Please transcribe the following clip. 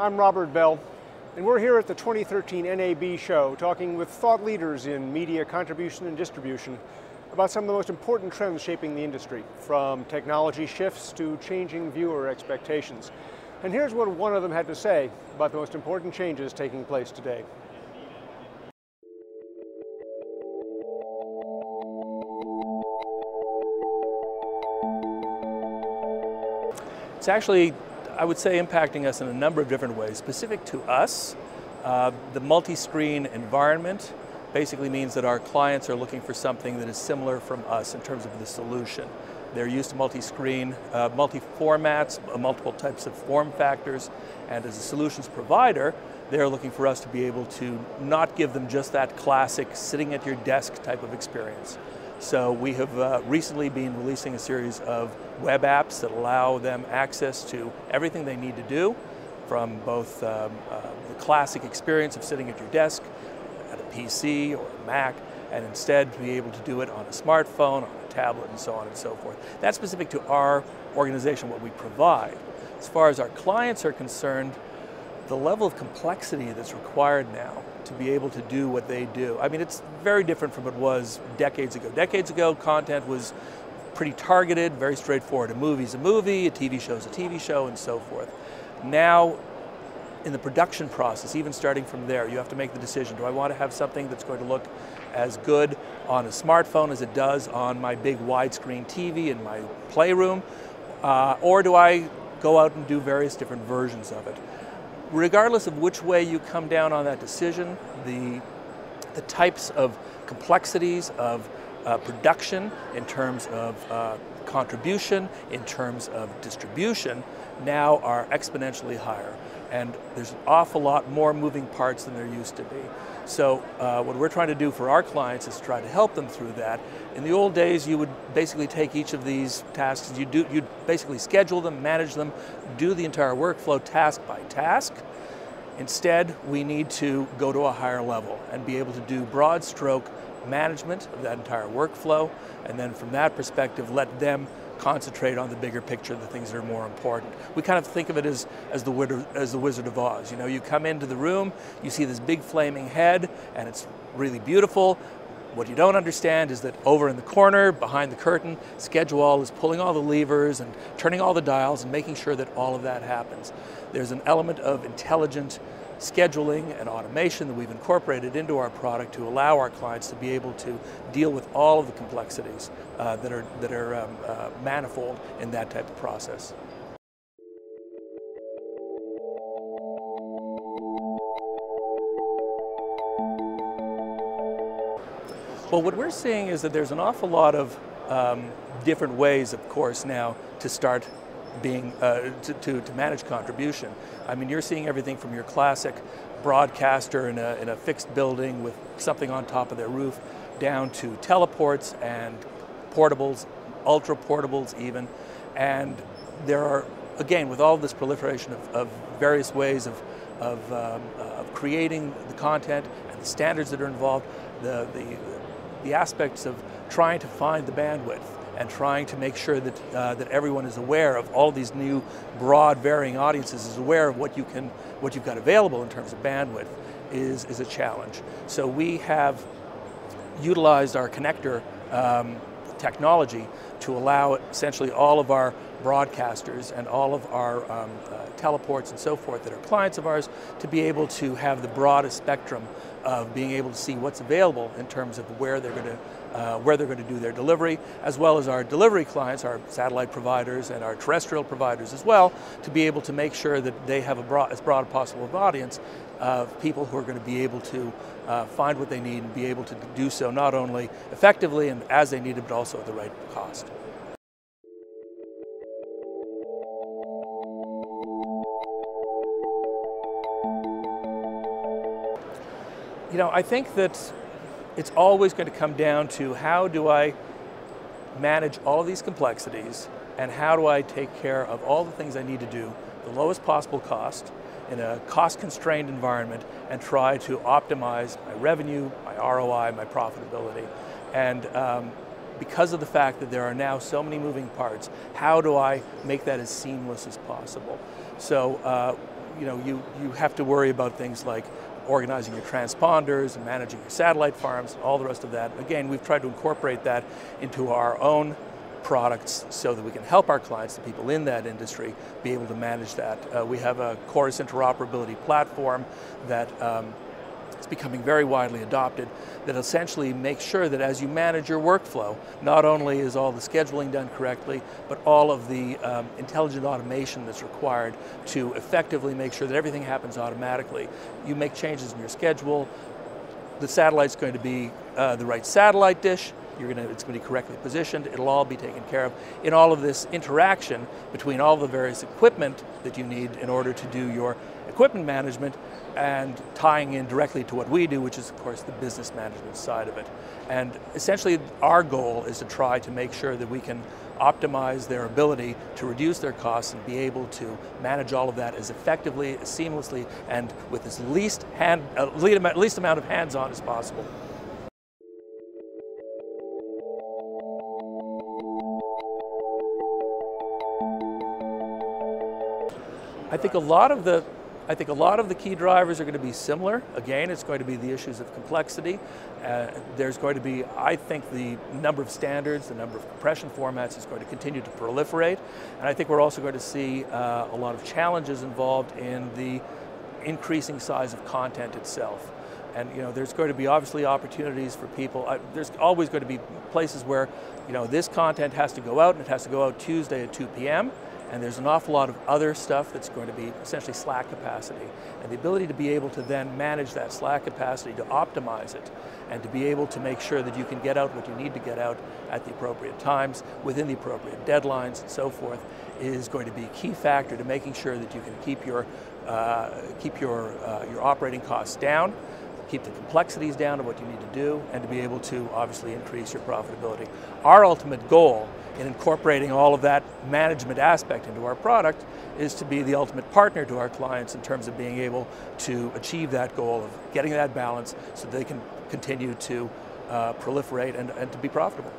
I'm Robert Bell, and we're here at the 2013 NAB show talking with thought leaders in media contribution and distribution about some of the most important trends shaping the industry, from technology shifts to changing viewer expectations. And here's what one of them had to say about the most important changes taking place today. It's actually, I would say, impacting us in a number of different ways. Specific to us, the multi-screen environment basically means that our clients are looking for something that is similar from us in terms of the solution. They're used to multi-screen, multi-formats, multiple types of form factors, and as a solutions provider, they're looking for us to be able to not give them just that classic sitting at your desk type of experience. So we have recently been releasing a series of web apps that allow them access to everything they need to do, from both the classic experience of sitting at your desk, at a PC or a Mac, and instead to be able to do it on a smartphone, on a tablet, and so on and so forth. That's specific to our organization, what we provide. As far as our clients are concerned, the level of complexity that's required now to be able to do what they do. I mean, it's very different from what it was decades ago. Decades ago, content was pretty targeted, very straightforward. A movie's a movie, a TV show's a TV show, and so forth. Now, in the production process, even starting from there, you have to make the decision, do I want to have something that's going to look as good on a smartphone as it does on my big widescreen TV in my playroom, or do I go out and do various different versions of it? Regardless of which way you come down on that decision, the types of complexities of production in terms of contribution, in terms of distribution, now are exponentially higher. And there's an awful lot more moving parts than there used to be. So what we're trying to do for our clients is try to help them through that. In the old days, you would basically take each of these tasks, you'd basically schedule them, manage them, do the entire workflow task by task. Instead, we need to go to a higher level and be able to do broad stroke management of that entire workflow, and then from that perspective, let them concentrate on the bigger picture, the things that are more important. We kind of think of it as the Wizard of Oz. You know, you come into the room, you see this big flaming head, and it's really beautiful. What you don't understand is that over in the corner, behind the curtain, ScheduAll is pulling all the levers and turning all the dials and making sure that all of that happens. There's an element of intelligent scheduling and automation that we've incorporated into our product to allow our clients to be able to deal with all of the complexities that are manifold in that type of process. Well, what we're seeing is that there's an awful lot of different ways, of course, now to start being to manage contribution. I mean, you're seeing everything from your classic broadcaster in a fixed building with something on top of their roof, down to teleports and portables, ultra portables even. And there are, again, with all this proliferation of various ways of creating the content and the standards that are involved, the aspects of trying to find the bandwidth and trying to make sure that that everyone is aware of all these new, broad, varying audiences, is aware of what you've got available in terms of bandwidth, is a challenge. So we have utilized our connector technology to allow essentially all of our broadcasters and all of our teleports and so forth that are clients of ours to be able to have the broadest spectrum of being able to see what's available in terms of where they're going to do their delivery, as well as our delivery clients, our satellite providers and our terrestrial providers as well, to be able to make sure that they have as broad a possible audience of people who are going to be able to find what they need and be able to do so not only effectively and as they need it, but also at the right cost. You know, I think that it's always going to come down to how do I manage all of these complexities and how do I take care of all the things I need to do, the lowest possible cost in a cost-constrained environment, and try to optimize my revenue, my ROI, my profitability. And because of the fact that there are now so many moving parts, how do I make that as seamless as possible? So you have to worry about things like organizing your transponders and managing your satellite farms and all the rest of that. Again, we've tried to incorporate that into our own products so that we can help our clients, the people in that industry, be able to manage that. We have a Chorus interoperability platform that is becoming very widely adopted that essentially makes sure that as you manage your workflow, not only is all the scheduling done correctly, but all of the intelligent automation that's required to effectively make sure that everything happens automatically. You make changes in your schedule, the satellite's going to be the right satellite dish, it's going to be correctly positioned, it'll all be taken care of. In all of this interaction between all the various equipment that you need in order to do your equipment management and tying in directly to what we do, which is of course the business management side of it. And essentially our goal is to try to make sure that we can optimize their ability to reduce their costs and be able to manage all of that as effectively, as seamlessly, and with as least amount of hands-on as possible. I think a lot of the key drivers are going to be similar. Again, it's going to be the issues of complexity. There's going to be, I think, the number of standards, the number of compression formats is going to continue to proliferate. And I think we're also going to see a lot of challenges involved in the increasing size of content itself. And there's going to be obviously opportunities for people. There's always going to be places where this content has to go out, and it has to go out Tuesday at 2 p.m. And there's an awful lot of other stuff that's going to be essentially slack capacity. And the ability to be able to then manage that slack capacity, to optimize it, and to be able to make sure that you can get out what you need to get out at the appropriate times, within the appropriate deadlines and so forth, is going to be a key factor to making sure that you can keep your operating costs down, keep the complexities down of what you need to do, and to be able to obviously increase your profitability. Our ultimate goal in incorporating all of that management aspect into our product is to be the ultimate partner to our clients in terms of being able to achieve that goal of getting that balance so they can continue to proliferate and to be profitable.